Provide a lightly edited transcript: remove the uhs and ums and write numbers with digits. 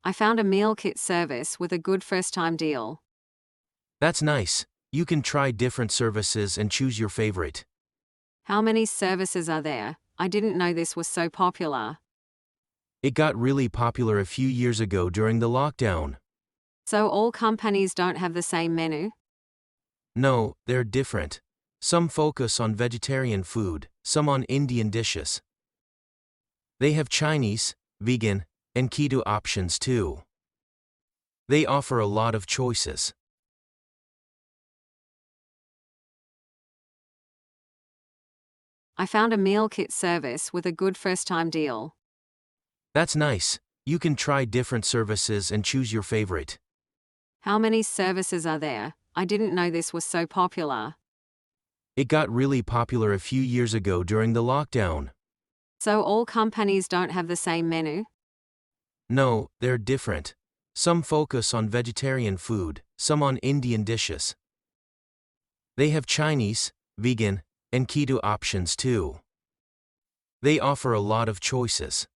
I found a meal kit service with a good first-time deal. That's nice. You can try different services and choose your favorite. How many services are there? I didn't know this was so popular. It got really popular a few years ago during the lockdown. So all companies don't have the same menu? No, they're different. Some focus on vegetarian food, some on Indian dishes. They have Chinese, vegan, and keto options too. They offer a lot of choices. I found a meal kit service with a good first-time deal. That's nice. You can try different services and choose your favorite. How many services are there? I didn't know this was so popular. It got really popular a few years ago during the lockdown. So all companies don't have the same menu? No, they're different. Some focus on vegetarian food, some on Indian dishes. They have Chinese, vegan, and keto options too. They offer a lot of choices.